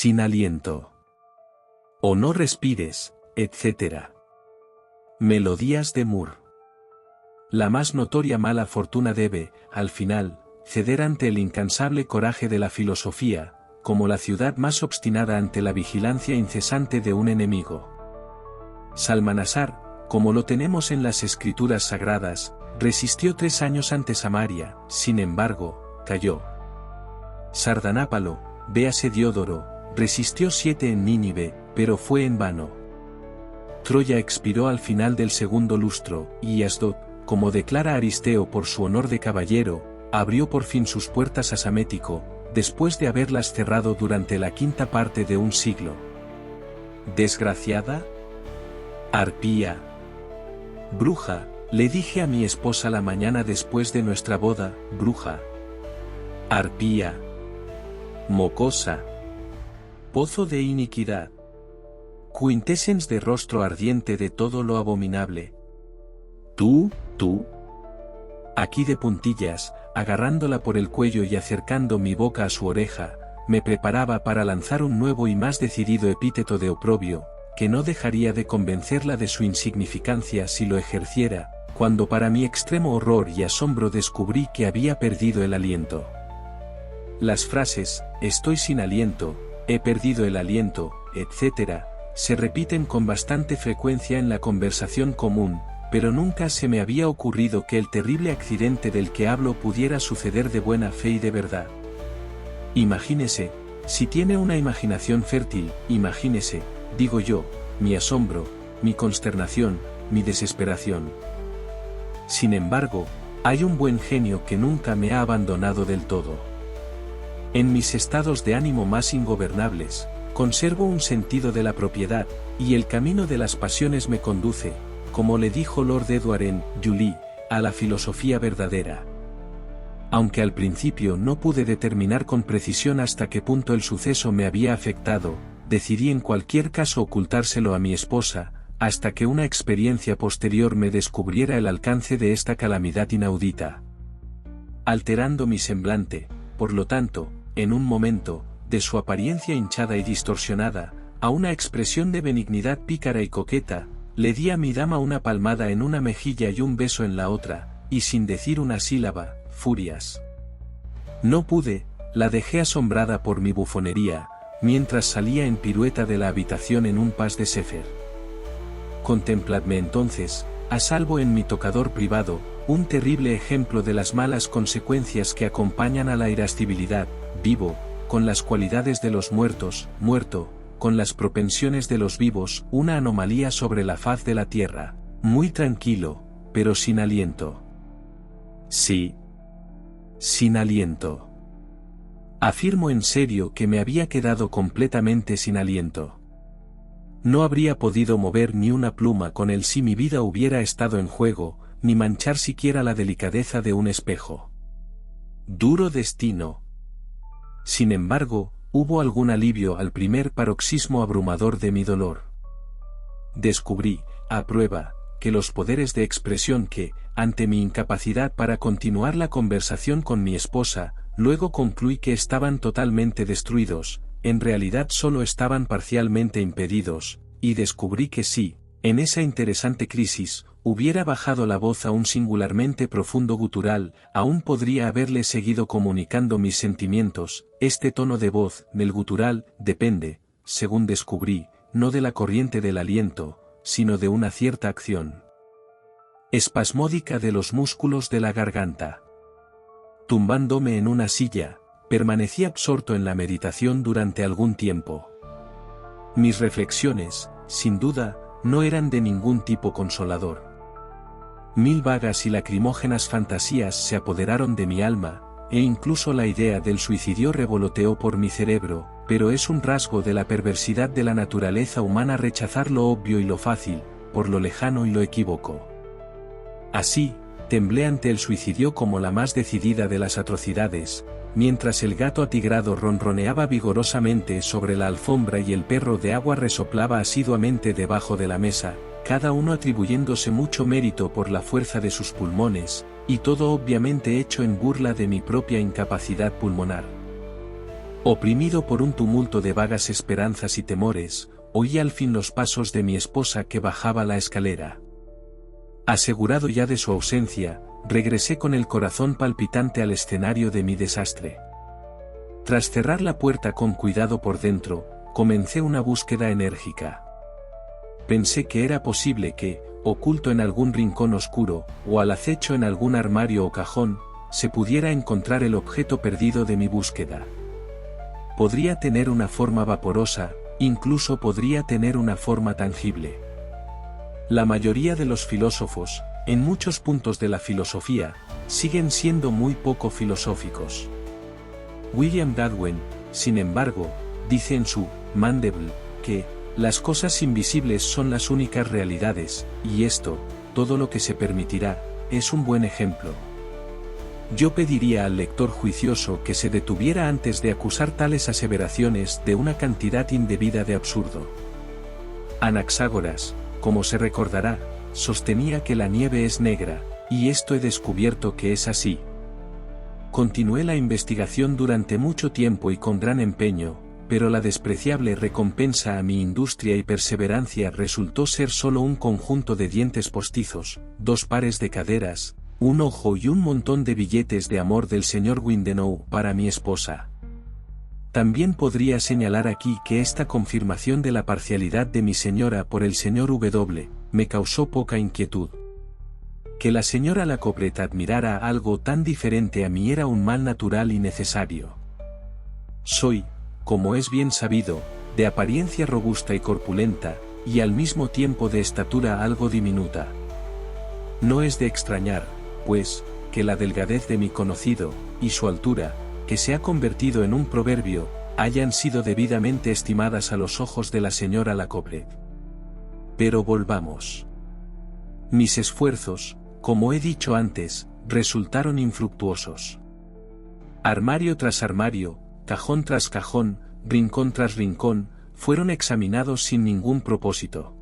sin aliento. O no respires, etc. Melodías de Moore. La más notoria mala fortuna debe, al final, ceder ante el incansable coraje de la filosofía, como la ciudad más obstinada ante la vigilancia incesante de un enemigo. Salmanasar, como lo tenemos en las escrituras sagradas, resistió 3 años ante Samaria, sin embargo, cayó. Sardanápalo, véase Diodoro, resistió 7 en Nínive, pero fue en vano. Troya expiró al final del segundo lustro, y Asdod, como declara Aristeo por su honor de caballero, abrió por fin sus puertas a Samético, después de haberlas cerrado durante la 5ª parte de un siglo. ¿Desgraciada? Arpía. Bruja, le dije a mi esposa la mañana después de nuestra boda, bruja. Arpía. Mocosa. Pozo de iniquidad. Quintessence de rostro ardiente de todo lo abominable. Tú. Aquí de puntillas, agarrándola por el cuello y acercando mi boca a su oreja, me preparaba para lanzar un nuevo y más decidido epíteto de oprobio, que no dejaría de convencerla de su insignificancia si lo ejerciera, cuando para mi extremo horror y asombro descubrí que había perdido el aliento. Las frases, estoy sin aliento, he perdido el aliento, etc., se repiten con bastante frecuencia en la conversación común, pero nunca se me había ocurrido que el terrible accidente del que hablo pudiera suceder de buena fe y de verdad. Imagínese, si tiene una imaginación fértil, imagínese, digo yo, mi asombro, mi consternación, mi desesperación. Sin embargo, hay un buen genio que nunca me ha abandonado del todo. En mis estados de ánimo más ingobernables, conservo un sentido de la propiedad, y el camino de las pasiones me conduce, como le dijo Lord Edward en Julie, a la filosofía verdadera. Aunque al principio no pude determinar con precisión hasta qué punto el suceso me había afectado, decidí en cualquier caso ocultárselo a mi esposa, hasta que una experiencia posterior me descubriera el alcance de esta calamidad inaudita. Alterando mi semblante, por lo tanto, en un momento, de su apariencia hinchada y distorsionada, a una expresión de benignidad pícara y coqueta, le di a mi dama una palmada en una mejilla y un beso en la otra, y sin decir una sílaba, furias. No pude, la dejé asombrada por mi bufonería, mientras salía en pirueta de la habitación en un pas de Sefer. Contempladme entonces, a salvo en mi tocador privado, un terrible ejemplo de las malas consecuencias que acompañan a la irascibilidad, vivo, con las cualidades de los muertos, muerto, con las propensiones de los vivos, una anomalía sobre la faz de la tierra, muy tranquilo, pero sin aliento. Sí. Sin aliento. Afirmo en serio que me había quedado completamente sin aliento. No habría podido mover ni una pluma con él si mi vida hubiera estado en juego, ni manchar siquiera la delicadeza de un espejo. Duro destino. Sin embargo, hubo algún alivio al primer paroxismo abrumador de mi dolor. Descubrí, a prueba, que los poderes de expresión que, ante mi incapacidad para continuar la conversación con mi esposa, luego concluí que estaban totalmente destruidos, en realidad solo estaban parcialmente impedidos, y descubrí que sí, en esa interesante crisis, hubiera bajado la voz a un singularmente profundo gutural, aún podría haberle seguido comunicando mis sentimientos. Este tono de voz, del gutural, depende, según descubrí, no de la corriente del aliento, sino de una cierta acción espasmódica de los músculos de la garganta. Tumbándome en una silla, permanecí absorto en la meditación durante algún tiempo. Mis reflexiones, sin duda, no eran de ningún tipo consolador. 1000 vagas y lacrimógenas fantasías se apoderaron de mi alma, e incluso la idea del suicidio revoloteó por mi cerebro, pero es un rasgo de la perversidad de la naturaleza humana rechazar lo obvio y lo fácil, por lo lejano y lo equívoco. Así, temblé ante el suicidio como la más decidida de las atrocidades, mientras el gato atigrado ronroneaba vigorosamente sobre la alfombra y el perro de agua resoplaba asiduamente debajo de la mesa, cada uno atribuyéndose mucho mérito por la fuerza de sus pulmones, y todo obviamente hecho en burla de mi propia incapacidad pulmonar. Oprimido por un tumulto de vagas esperanzas y temores, oí al fin los pasos de mi esposa que bajaba la escalera. Asegurado ya de su ausencia, regresé con el corazón palpitante al escenario de mi desastre. Tras cerrar la puerta con cuidado por dentro, comencé una búsqueda enérgica. Pensé que era posible que, oculto en algún rincón oscuro, o al acecho en algún armario o cajón, se pudiera encontrar el objeto perdido de mi búsqueda. Podría tener una forma vaporosa, incluso podría tener una forma tangible. La mayoría de los filósofos, en muchos puntos de la filosofía, siguen siendo muy poco filosóficos. William Godwin, sin embargo, dice en su Mandeville, que las cosas invisibles son las únicas realidades, y esto, todo lo que se permitirá, es un buen ejemplo. Yo pediría al lector juicioso que se detuviera antes de acusar tales aseveraciones de una cantidad indebida de absurdo. Anaxágoras, como se recordará, sostenía que la nieve es negra, y esto he descubierto que es así. Continué la investigación durante mucho tiempo y con gran empeño, pero la despreciable recompensa a mi industria y perseverancia resultó ser solo un conjunto de dientes postizos, 2 pares de caderas, un ojo y un montón de billetes de amor del señor Windenow para mi esposa. También podría señalar aquí que esta confirmación de la parcialidad de mi señora por el señor W. me causó poca inquietud. Que la señora Lacopret admirara algo tan diferente a mí era un mal natural y necesario. Soy, como es bien sabido, de apariencia robusta y corpulenta, y al mismo tiempo de estatura algo diminuta. No es de extrañar, pues, que la delgadez de mi conocido, y su altura, que se ha convertido en un proverbio, hayan sido debidamente estimadas a los ojos de la señora Lacopret. Pero volvamos. Mis esfuerzos, como he dicho antes, resultaron infructuosos. Armario tras armario, cajón tras cajón, rincón tras rincón, fueron examinados sin ningún propósito.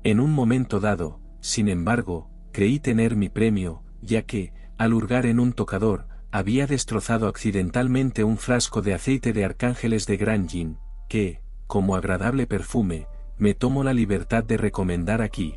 En un momento dado, sin embargo, creí tener mi premio, ya que, al hurgar en un tocador, había destrozado accidentalmente un frasco de aceite de arcángeles de Gran Gin, que, como agradable perfume, me tomo la libertad de recomendar aquí.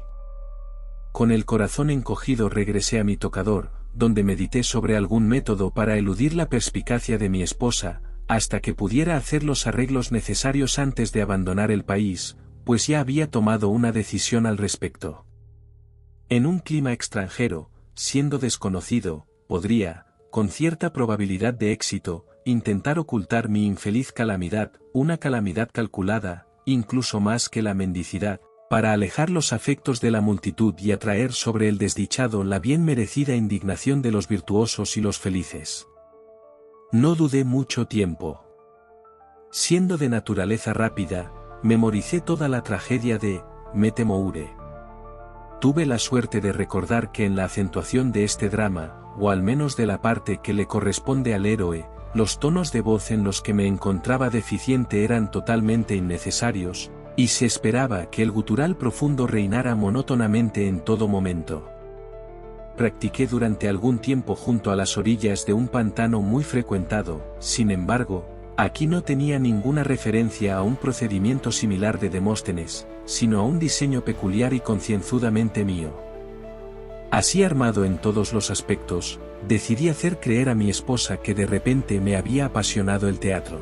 Con el corazón encogido regresé a mi tocador, donde medité sobre algún método para eludir la perspicacia de mi esposa, hasta que pudiera hacer los arreglos necesarios antes de abandonar el país, pues ya había tomado una decisión al respecto. En un clima extranjero, siendo desconocido, podría, con cierta probabilidad de éxito, intentar ocultar mi infeliz calamidad, una calamidad calculada, incluso más que la mendicidad, para alejar los afectos de la multitud y atraer sobre el desdichado la bien merecida indignación de los virtuosos y los felices. No dudé mucho tiempo. Siendo de naturaleza rápida, memoricé toda la tragedia de Metemoure. Tuve la suerte de recordar que en la acentuación de este drama, o al menos de la parte que le corresponde al héroe, los tonos de voz en los que me encontraba deficiente eran totalmente innecesarios, y se esperaba que el gutural profundo reinara monótonamente en todo momento. Practiqué durante algún tiempo junto a las orillas de un pantano muy frecuentado, sin embargo, aquí no tenía ninguna referencia a un procedimiento similar de Demóstenes, sino a un diseño peculiar y concienzudamente mío. Así armado en todos los aspectos, decidí hacer creer a mi esposa que de repente me había apasionado el teatro.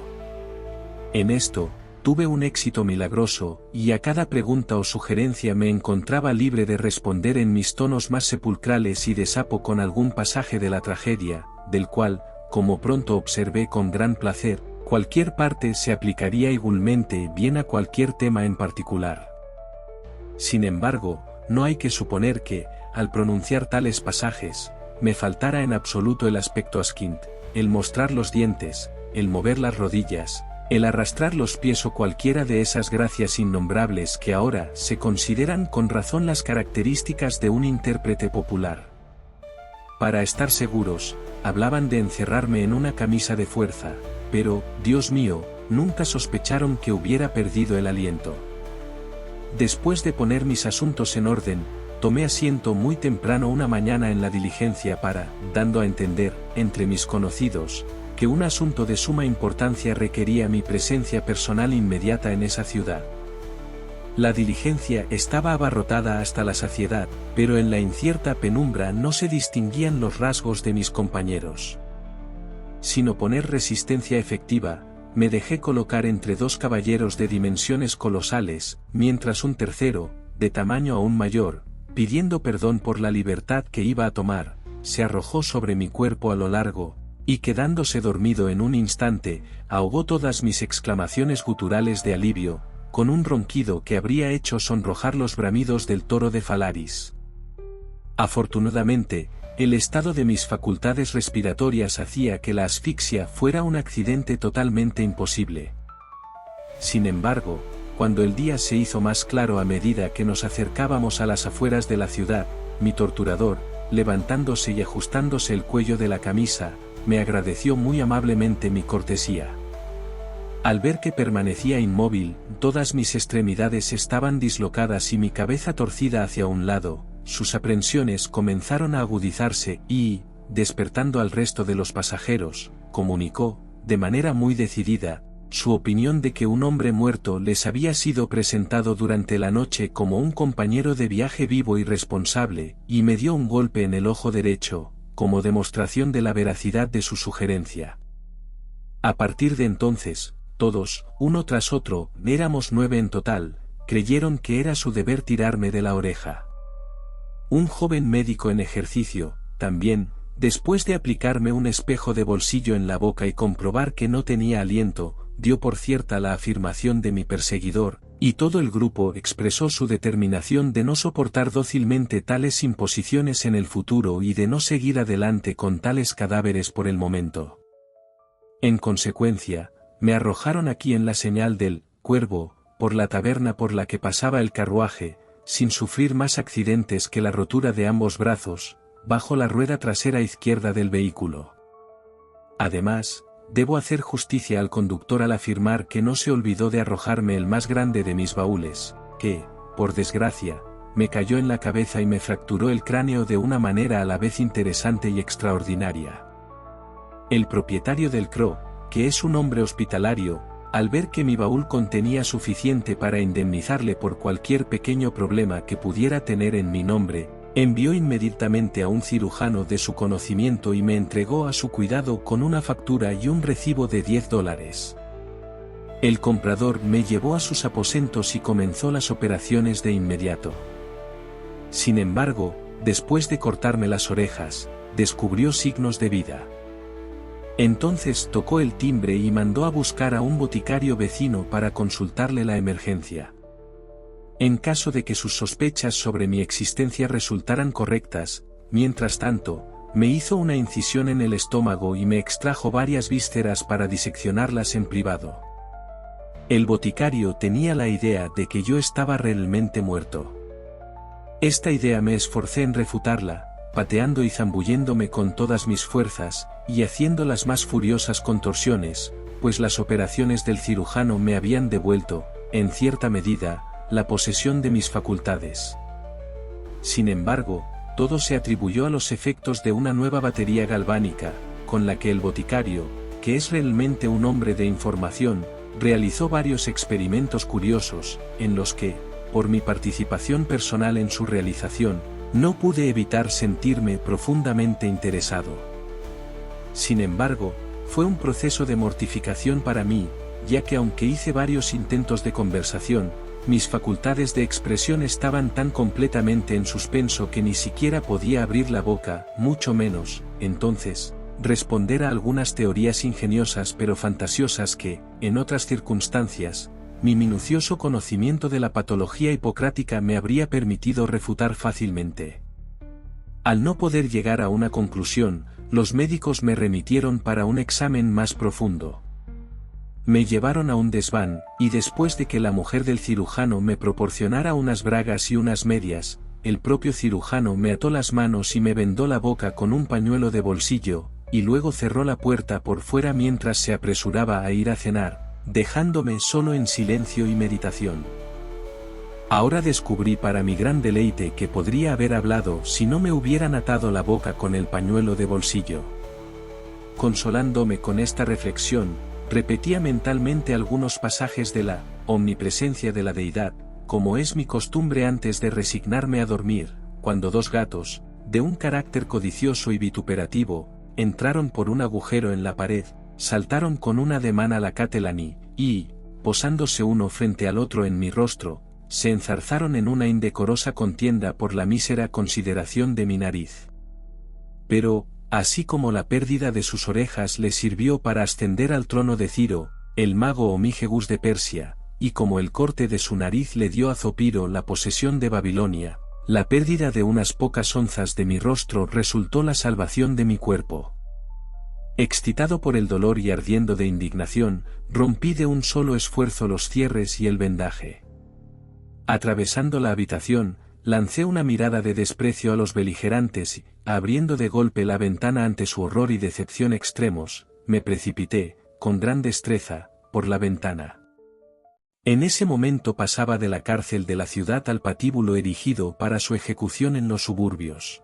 En esto, tuve un éxito milagroso, y a cada pregunta o sugerencia me encontraba libre de responder en mis tonos más sepulcrales y de sapo con algún pasaje de la tragedia, del cual, como pronto observé con gran placer, cualquier parte se aplicaría igualmente bien a cualquier tema en particular. Sin embargo, no hay que suponer que, al pronunciar tales pasajes, me faltara en absoluto el aspecto asquint, el mostrar los dientes, el mover las rodillas, el arrastrar los pies o cualquiera de esas gracias innombrables que ahora se consideran con razón las características de un intérprete popular. Para estar seguros, hablaban de encerrarme en una camisa de fuerza, pero, Dios mío, nunca sospecharon que hubiera perdido el aliento. Después de poner mis asuntos en orden, tomé asiento muy temprano una mañana en la diligencia para, dando a entender, entre mis conocidos, que un asunto de suma importancia requería mi presencia personal inmediata en esa ciudad. La diligencia estaba abarrotada hasta la saciedad, pero en la incierta penumbra no se distinguían los rasgos de mis compañeros. Sin oponer resistencia efectiva, me dejé colocar entre dos caballeros de dimensiones colosales, mientras un tercero, de tamaño aún mayor, pidiendo perdón por la libertad que iba a tomar, se arrojó sobre mi cuerpo a lo largo, y quedándose dormido en un instante, ahogó todas mis exclamaciones guturales de alivio, con un ronquido que habría hecho sonrojar los bramidos del toro de Falaris. Afortunadamente, el estado de mis facultades respiratorias hacía que la asfixia fuera un accidente totalmente imposible. Sin embargo, cuando el día se hizo más claro a medida que nos acercábamos a las afueras de la ciudad, mi torturador, levantándose y ajustándose el cuello de la camisa, me agradeció muy amablemente mi cortesía. Al ver que permanecía inmóvil, todas mis extremidades estaban dislocadas y mi cabeza torcida hacia un lado, sus aprensiones comenzaron a agudizarse y, despertando al resto de los pasajeros, comunicó, de manera muy decidida, su opinión de que un hombre muerto les había sido presentado durante la noche como un compañero de viaje vivo y responsable, y me dio un golpe en el ojo derecho, como demostración de la veracidad de su sugerencia. A partir de entonces, todos, uno tras otro, éramos 9 en total, creyeron que era su deber tirarme de la oreja. Un joven médico en ejercicio, también, después de aplicarme un espejo de bolsillo en la boca y comprobar que no tenía aliento, dio por cierta la afirmación de mi perseguidor, y todo el grupo expresó su determinación de no soportar dócilmente tales imposiciones en el futuro y de no seguir adelante con tales cadáveres por el momento. En consecuencia, me arrojaron aquí en la señal del Cuervo, por la taberna por la que pasaba el carruaje, sin sufrir más accidentes que la rotura de ambos brazos, bajo la rueda trasera izquierda del vehículo. Además, debo hacer justicia al conductor al afirmar que no se olvidó de arrojarme el más grande de mis baúles, que, por desgracia, me cayó en la cabeza y me fracturó el cráneo de una manera a la vez interesante y extraordinaria. El propietario del Cro, que es un hombre hospitalario, al ver que mi baúl contenía suficiente para indemnizarle por cualquier pequeño problema que pudiera tener en mi nombre, envió inmediatamente a un cirujano de su conocimiento y me entregó a su cuidado con una factura y un recibo de $10. El comprador me llevó a sus aposentos y comenzó las operaciones de inmediato. Sin embargo, después de cortarme las orejas, descubrió signos de vida. Entonces tocó el timbre y mandó a buscar a un boticario vecino para consultarle la emergencia. En caso de que sus sospechas sobre mi existencia resultaran correctas, mientras tanto, me hizo una incisión en el estómago y me extrajo varias vísceras para diseccionarlas en privado. El boticario tenía la idea de que yo estaba realmente muerto. Esta idea me esforcé en refutarla, pateando y zambulléndome con todas mis fuerzas, y haciendo las más furiosas contorsiones, pues las operaciones del cirujano me habían devuelto, en cierta medida, la posesión de mis facultades. Sin embargo, todo se atribuyó a los efectos de una nueva batería galvánica, con la que el boticario, que es realmente un hombre de información, realizó varios experimentos curiosos, en los que, por mi participación personal en su realización, no pude evitar sentirme profundamente interesado. Sin embargo, fue un proceso de mortificación para mí, ya que aunque hice varios intentos de conversación, mis facultades de expresión estaban tan completamente en suspenso que ni siquiera podía abrir la boca, mucho menos, entonces, responder a algunas teorías ingeniosas pero fantasiosas que, en otras circunstancias, mi minucioso conocimiento de la patología hipocrática me habría permitido refutar fácilmente. Al no poder llegar a una conclusión, los médicos me remitieron para un examen más profundo. Me llevaron a un desván, y después de que la mujer del cirujano me proporcionara unas bragas y unas medias, el propio cirujano me ató las manos y me vendó la boca con un pañuelo de bolsillo, y luego cerró la puerta por fuera mientras se apresuraba a ir a cenar, dejándome solo en silencio y meditación. Ahora descubrí para mi gran deleite que podría haber hablado si no me hubieran atado la boca con el pañuelo de bolsillo. consolándome con esta reflexión, repetía mentalmente algunos pasajes de la omnipresencia de la deidad, como es mi costumbre antes de resignarme a dormir, cuando dos gatos, de un carácter codicioso y vituperativo, entraron por un agujero en la pared, saltaron con un ademán a la Catelani, y, posándose uno frente al otro en mi rostro, se enzarzaron en una indecorosa contienda por la mísera consideración de mi nariz. Pero, así como la pérdida de sus orejas le sirvió para ascender al trono de Ciro, el mago Omígegus de Persia, y como el corte de su nariz le dio a Zopiro la posesión de Babilonia, la pérdida de unas pocas onzas de mi rostro resultó la salvación de mi cuerpo. Excitado por el dolor y ardiendo de indignación, rompí de un solo esfuerzo los cierres y el vendaje. Atravesando la habitación, lancé una mirada de desprecio a los beligerantes y, abriendo de golpe la ventana ante su horror y decepción extremos, me precipité, con gran destreza, por la ventana. En ese momento pasaba de la cárcel de la ciudad al patíbulo erigido para su ejecución en los suburbios.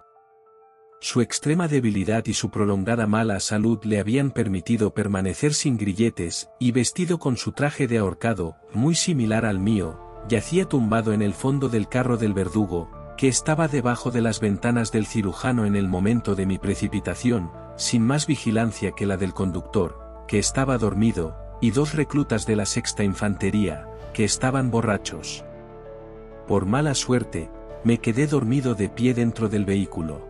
Su extrema debilidad y su prolongada mala salud le habían permitido permanecer sin grilletes, y vestido con su traje de ahorcado, muy similar al mío, yacía tumbado en el fondo del carro del verdugo, que estaba debajo de las ventanas del cirujano en el momento de mi precipitación, sin más vigilancia que la del conductor, que estaba dormido, y dos reclutas de la sexta infantería, que estaban borrachos. Por mala suerte, me quedé dormido de pie dentro del vehículo.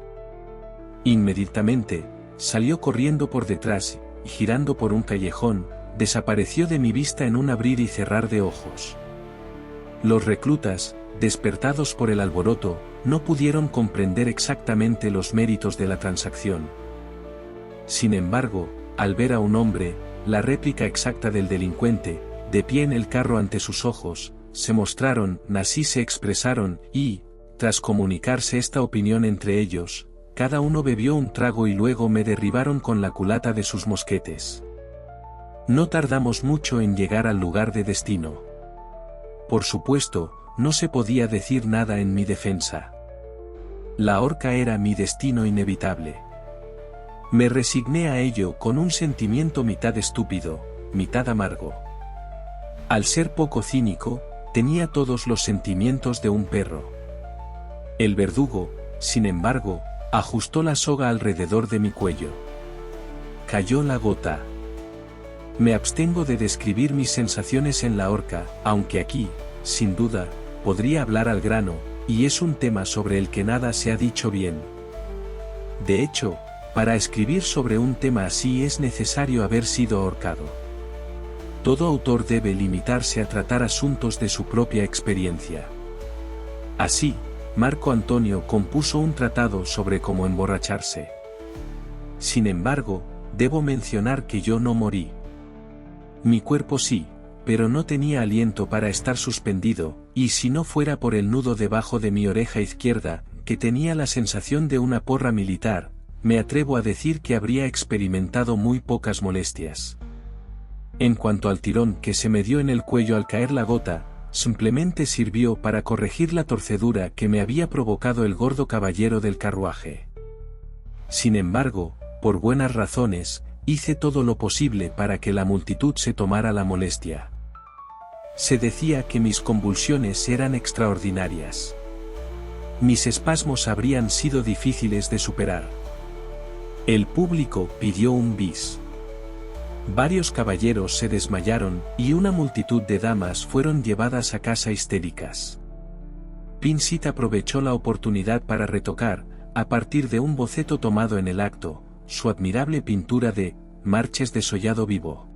Inmediatamente, salió corriendo por detrás, y girando por un callejón, desapareció de mi vista en un abrir y cerrar de ojos. Los reclutas, despertados por el alboroto, no pudieron comprender exactamente los méritos de la transacción. Sin embargo, al ver a un hombre, la réplica exacta del delincuente, de pie en el carro ante sus ojos, se mostraron, así se expresaron, y, tras comunicarse esta opinión entre ellos, cada uno bebió un trago y luego me derribaron con la culata de sus mosquetes. No tardamos mucho en llegar al lugar de destino. Por supuesto, no se podía decir nada en mi defensa. La horca era mi destino inevitable. Me resigné a ello con un sentimiento mitad estúpido, mitad amargo. Al ser poco cínico, tenía todos los sentimientos de un perro. El verdugo, sin embargo, ajustó la soga alrededor de mi cuello. Cayó la gota. Me abstengo de describir mis sensaciones en la horca, aunque aquí, sin duda, podría hablar al grano, y es un tema sobre el que nada se ha dicho bien. De hecho, para escribir sobre un tema así es necesario haber sido ahorcado. Todo autor debe limitarse a tratar asuntos de su propia experiencia. Así, Marco Antonio compuso un tratado sobre cómo emborracharse. Sin embargo, debo mencionar que yo no morí. Mi cuerpo sí, pero no tenía aliento para estar suspendido, y si no fuera por el nudo debajo de mi oreja izquierda, que tenía la sensación de una porra militar, me atrevo a decir que habría experimentado muy pocas molestias. En cuanto al tirón que se me dio en el cuello al caer la gota, simplemente sirvió para corregir la torcedura que me había provocado el gordo caballero del carruaje. Sin embargo, por buenas razones, hice todo lo posible para que la multitud se tomara la molestia. Se decía que mis convulsiones eran extraordinarias. Mis espasmos habrían sido difíciles de superar. El público pidió un bis. Varios caballeros se desmayaron, y una multitud de damas fueron llevadas a casa histéricas. Pinsit aprovechó la oportunidad para retocar, a partir de un boceto tomado en el acto, su admirable pintura de Marches de Sollado Vivo.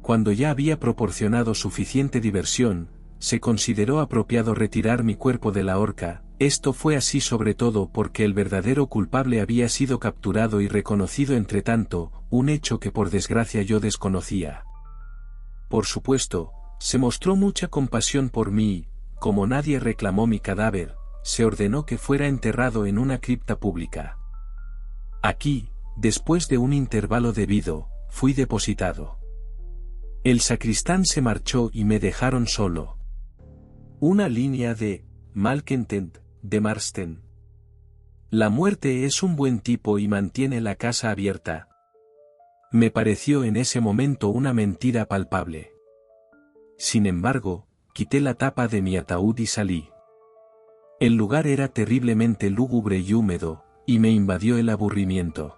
Cuando ya había proporcionado suficiente diversión, se consideró apropiado retirar mi cuerpo de la horca. Esto fue así sobre todo porque el verdadero culpable había sido capturado y reconocido entretanto, un hecho que por desgracia yo desconocía. Por supuesto, se mostró mucha compasión por mí y, como nadie reclamó mi cadáver, se ordenó que fuera enterrado en una cripta pública. Aquí, después de un intervalo debido, fui depositado. El sacristán se marchó y me dejaron solo. Una línea de Malcontent, de Marsden. La muerte es un buen tipo y mantiene la casa abierta. Me pareció en ese momento una mentira palpable. Sin embargo, quité la tapa de mi ataúd y salí. El lugar era terriblemente lúgubre y húmedo, y me invadió el aburrimiento.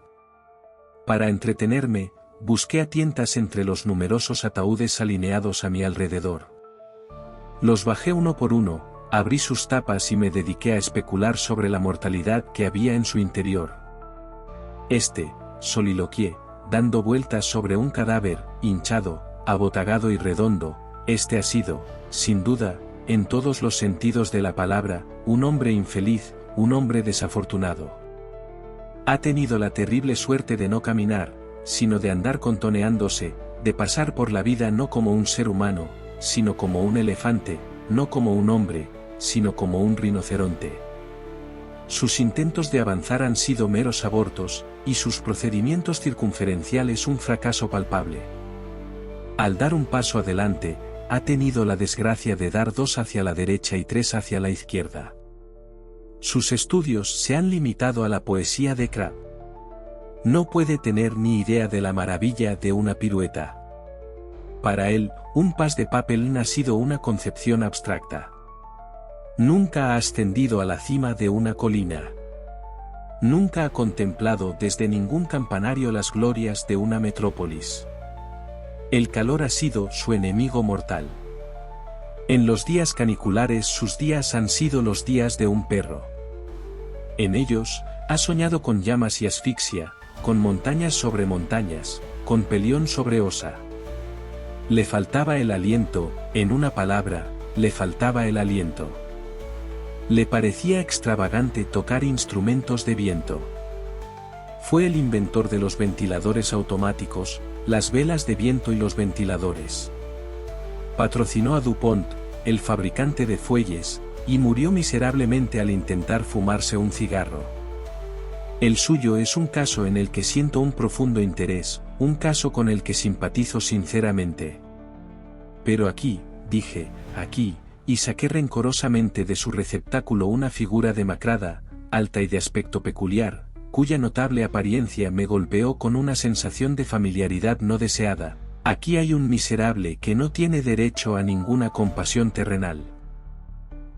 Para entretenerme, busqué a tientas entre los numerosos ataúdes alineados a mi alrededor. Los bajé uno por uno, abrí sus tapas y me dediqué a especular sobre la mortalidad que había en su interior. Soliloquié, dando vueltas sobre un cadáver, hinchado, abotagado y redondo, ha sido, sin duda, en todos los sentidos de la palabra, un hombre infeliz, un hombre desafortunado. Ha tenido la terrible suerte de no caminar, sino de andar contoneándose, de pasar por la vida no como un ser humano, sino como un elefante, no como un hombre, sino como un rinoceronte. Sus intentos de avanzar han sido meros abortos, y sus procedimientos circunferenciales un fracaso palpable. Al dar un paso adelante, ha tenido la desgracia de dar 2 hacia la derecha y 3 hacia la izquierda. Sus estudios se han limitado a la poesía de Crabbe. No puede tener ni idea de la maravilla de una pirueta. Para él, un pas de papel ha sido una concepción abstracta. Nunca ha ascendido a la cima de una colina. Nunca ha contemplado desde ningún campanario las glorias de una metrópolis. El calor ha sido su enemigo mortal. En los días caniculares sus días han sido los días de un perro. En ellos, ha soñado con llamas y asfixia, con montañas sobre montañas, con pelión sobre osa. Le faltaba el aliento, en una palabra, le faltaba el aliento. Le parecía extravagante tocar instrumentos de viento. Fue el inventor de los ventiladores automáticos, las velas de viento y los ventiladores. Patrocinó a DuPont, el fabricante de fuelles, y murió miserablemente al intentar fumarse un cigarro. El suyo es un caso en el que siento un profundo interés, un caso con el que simpatizo sinceramente. Pero aquí, dije, aquí, y saqué rencorosamente de su receptáculo una figura demacrada, alta y de aspecto peculiar, cuya notable apariencia me golpeó con una sensación de familiaridad no deseada. Aquí hay un miserable que no tiene derecho a ninguna compasión terrenal.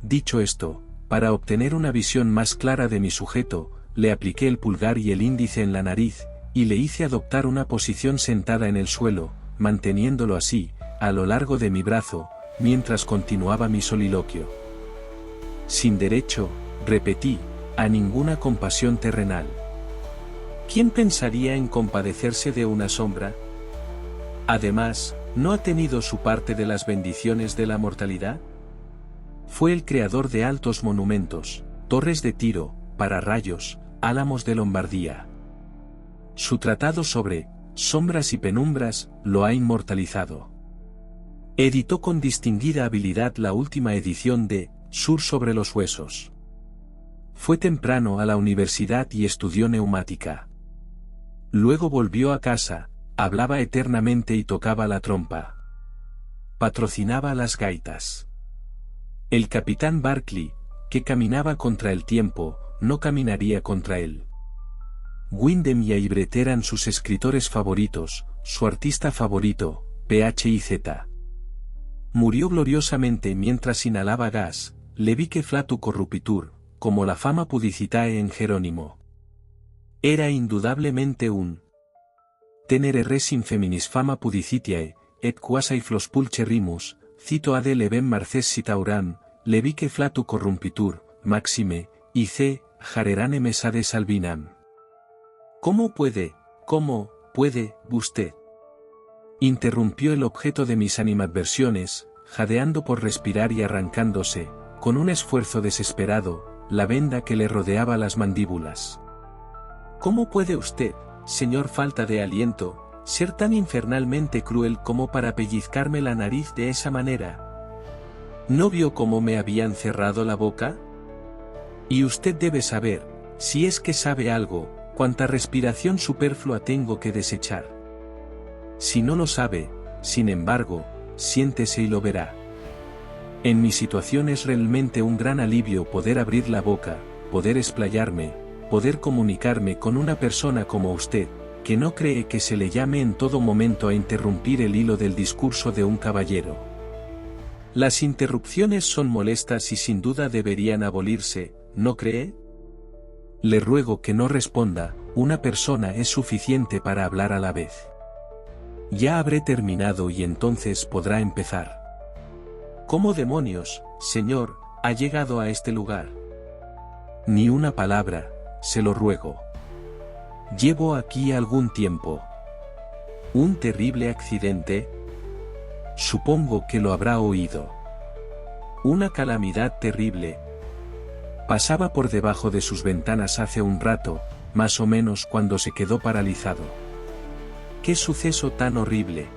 Dicho esto, para obtener una visión más clara de mi sujeto, le apliqué el pulgar y el índice en la nariz, y le hice adoptar una posición sentada en el suelo, manteniéndolo así, a lo largo de mi brazo, mientras continuaba mi soliloquio. Sin derecho, repetí, a ninguna compasión terrenal. ¿Quién pensaría en compadecerse de una sombra? Además, ¿no ha tenido su parte de las bendiciones de la mortalidad? Fue el creador de altos monumentos, torres de Tiro, pararrayos, álamos de Lombardía. Su tratado sobre sombras y penumbras lo ha inmortalizado. Editó con distinguida habilidad la última edición de Sur sobre los huesos. Fue temprano a la universidad y estudió neumática. Luego volvió a casa, hablaba eternamente y tocaba la trompa. Patrocinaba las gaitas. El capitán Barclay, que caminaba contra el tiempo, no caminaría contra él. Wyndham y Aibret eran sus escritores favoritos, su artista favorito, PHIZ. Murió gloriosamente mientras inhalaba gas, levique flatu corrupitur, como la fama pudicitae en Jerónimo. Era indudablemente un tenere res in feminis fama pudicitiae, et quasi flos pulcherrimus, cito ad levem marces sitauram, levique flatu corrumpitur, maxime, y c. jarerane mesade salvinam. ¿Cómo puede usted? Interrumpió el objeto de mis animadversiones, jadeando por respirar y arrancándose, con un esfuerzo desesperado, la venda que le rodeaba las mandíbulas. ¿Cómo puede usted, señor falta de aliento, ser tan infernalmente cruel como para pellizcarme la nariz de esa manera? ¿No vio cómo me habían cerrado la boca? Y usted debe saber, si es que sabe algo, cuánta respiración superflua tengo que desechar. Si no lo sabe, sin embargo, siéntese y lo verá. En mi situación es realmente un gran alivio poder abrir la boca, poder explayarme, poder comunicarme con una persona como usted, que no cree que se le llame en todo momento a interrumpir el hilo del discurso de un caballero. Las interrupciones son molestas y sin duda deberían abolirse, ¿no cree? Le ruego que no responda, una persona es suficiente para hablar a la vez. Ya habré terminado y entonces podrá empezar. ¿Cómo demonios, señor, ha llegado a este lugar? Ni una palabra, se lo ruego. Llevo aquí algún tiempo. ¿Un terrible accidente? Supongo que lo habrá oído. Una calamidad terrible. Pasaba por debajo de sus ventanas hace un rato, más o menos cuando se quedó paralizado. ¡Qué suceso tan horrible!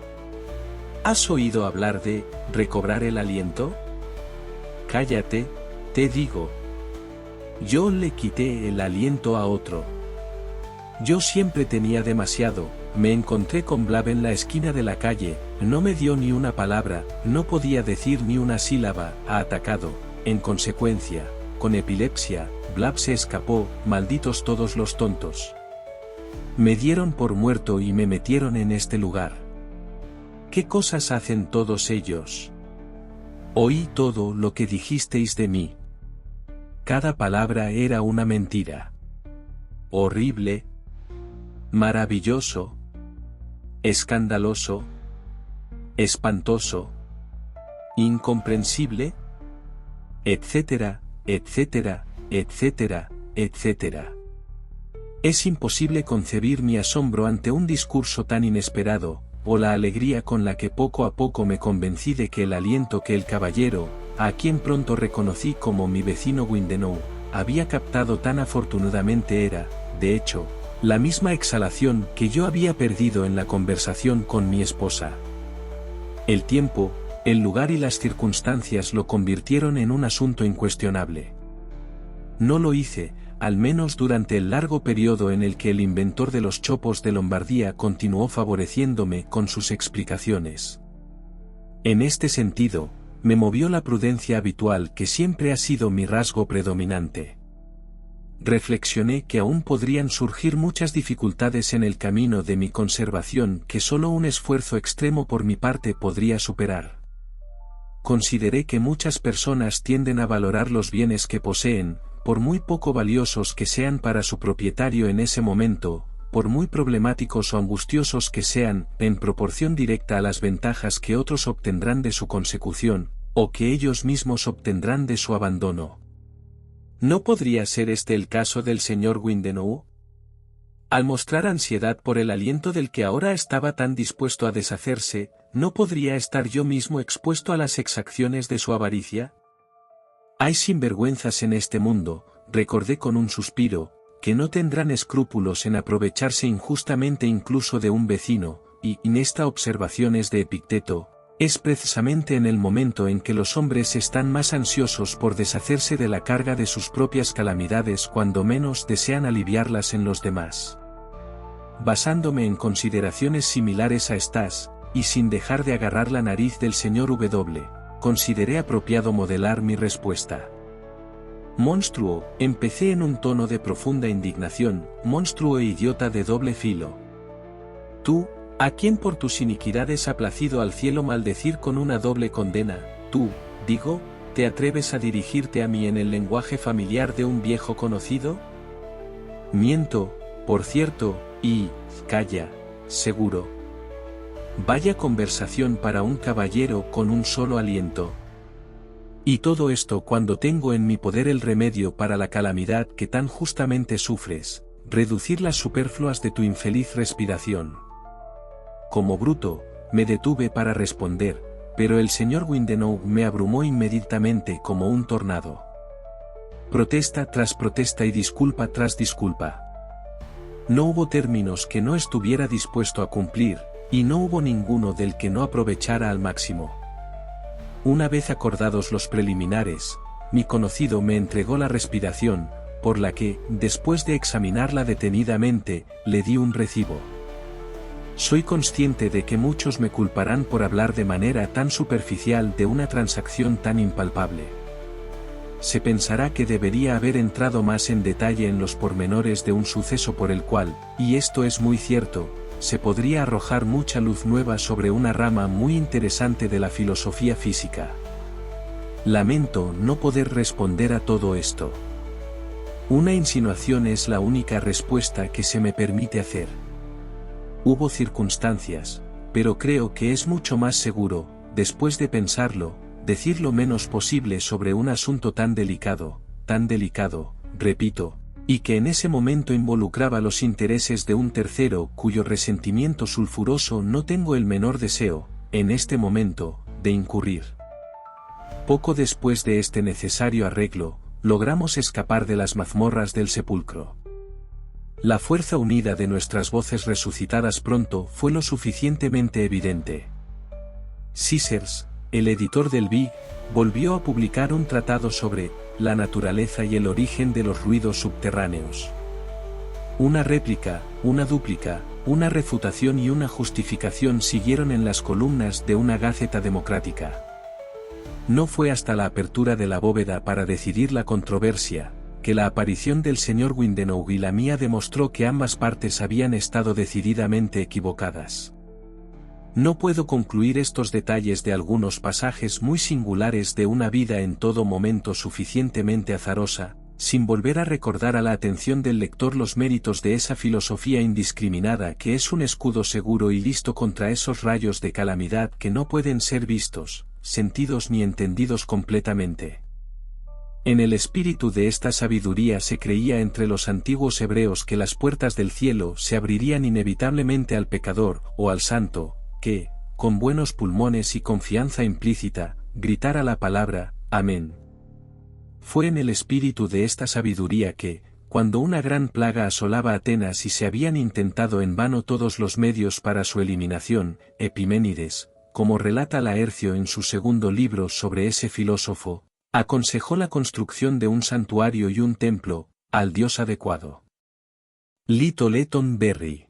¿Has oído hablar de recobrar el aliento? Cállate, te digo. Yo le quité el aliento a otro. Yo siempre tenía demasiado. Me encontré con Blab en la esquina de la calle, no me dio ni una palabra, no podía decir ni una sílaba, ha atacado. En consecuencia, con epilepsia, Blab se escapó, malditos todos los tontos. Me dieron por muerto y me metieron en este lugar. ¿Qué cosas hacen todos ellos? Oí todo lo que dijisteis de mí. Cada palabra era una mentira. Horrible. Maravilloso. Escandaloso. Espantoso. Incomprensible. Etcétera, etcétera, etcétera, etcétera. Es imposible concebir mi asombro ante un discurso tan inesperado, o la alegría con la que poco a poco me convencí de que el aliento que el caballero, a quien pronto reconocí como mi vecino Windenow, había captado tan afortunadamente era, de hecho, la misma exhalación que yo había perdido en la conversación con mi esposa. El tiempo, el lugar y las circunstancias lo convirtieron en un asunto incuestionable. No lo hice, al menos durante el largo periodo en el que el inventor de los chopos de Lombardía continuó favoreciéndome con sus explicaciones. En este sentido, me movió la prudencia habitual que siempre ha sido mi rasgo predominante. Reflexioné que aún podrían surgir muchas dificultades en el camino de mi conservación que solo un esfuerzo extremo por mi parte podría superar. Consideré que muchas personas tienden a valorar los bienes que poseen, por muy poco valiosos que sean para su propietario en ese momento, por muy problemáticos o angustiosos que sean, en proporción directa a las ventajas que otros obtendrán de su consecución, o que ellos mismos obtendrán de su abandono. ¿No podría ser este el caso del señor Windenow? Al mostrar ansiedad por el aliento del que ahora estaba tan dispuesto a deshacerse, ¿no podría estar yo mismo expuesto a las exacciones de su avaricia? Hay sinvergüenzas en este mundo, recordé con un suspiro, que no tendrán escrúpulos en aprovecharse injustamente incluso de un vecino, y en esta observación es de Epicteto, es precisamente en el momento en que los hombres están más ansiosos por deshacerse de la carga de sus propias calamidades cuando menos desean aliviarlas en los demás. Basándome en consideraciones similares a estas, y sin dejar de agarrar la nariz del señor W., consideré apropiado modelar mi respuesta. Monstruo, empecé en un tono de profunda indignación, monstruo e idiota de doble filo. Tú, a quien por tus iniquidades ha placido al cielo maldecir con una doble condena, tú, digo, ¿te atreves a dirigirte a mí en el lenguaje familiar de un viejo conocido? Miento, por cierto, y, calla, seguro. Vaya conversación para un caballero con un solo aliento. Y todo esto cuando tengo en mi poder el remedio para la calamidad que tan justamente sufres, reducir las superfluas de tu infeliz respiración. Como bruto, me detuve para responder, pero el señor Windenow me abrumó inmediatamente como un tornado. Protesta tras protesta y disculpa tras disculpa. No hubo términos que no estuviera dispuesto a cumplir, y no hubo ninguno del que no aprovechara al máximo. Una vez acordados los preliminares, mi conocido me entregó la respiración, por la que, después de examinarla detenidamente, le di un recibo. Soy consciente de que muchos me culparán por hablar de manera tan superficial de una transacción tan impalpable. se pensará que debería haber entrado más en detalle en los pormenores de un suceso por el cual, y esto es muy cierto, se podría arrojar mucha luz nueva sobre una rama muy interesante de la filosofía física. Lamento no poder responder a todo esto. Una insinuación es la única respuesta que se me permite hacer. Hubo circunstancias, pero creo que es mucho más seguro, después de pensarlo, decir lo menos posible sobre un asunto tan delicado, repito, y que en ese momento involucraba los intereses de un tercero cuyo resentimiento sulfuroso no tengo el menor deseo, en este momento, de incurrir. Poco después de este necesario arreglo, logramos escapar de las mazmorras del sepulcro. La fuerza unida de nuestras voces resucitadas pronto fue lo suficientemente evidente. Caesars, el editor del Big, volvió a publicar un tratado sobre la naturaleza y el origen de los ruidos subterráneos. Una réplica, una dúplica, una refutación y una justificación siguieron en las columnas de una Gaceta democrática. No fue hasta la apertura de la bóveda para decidir la controversia, que la aparición del señor Winslow y la mía demostró que ambas partes habían estado decididamente equivocadas. No puedo concluir estos detalles de algunos pasajes muy singulares de una vida en todo momento suficientemente azarosa, sin volver a recordar a la atención del lector los méritos de esa filosofía indiscriminada que es un escudo seguro y listo contra esos rayos de calamidad que no pueden ser vistos, sentidos ni entendidos completamente. En el espíritu de esta sabiduría se creía entre los antiguos hebreos que las puertas del cielo se abrirían inevitablemente al pecador o al santo, que, con buenos pulmones y confianza implícita, gritara la palabra, amén. Fue en el espíritu de esta sabiduría que, cuando una gran plaga asolaba Atenas y se habían intentado en vano todos los medios para su eliminación, Epiménides, como relata Laercio en su segundo libro sobre ese filósofo, aconsejó la construcción de un santuario y un templo, al dios adecuado. Lytton Berry.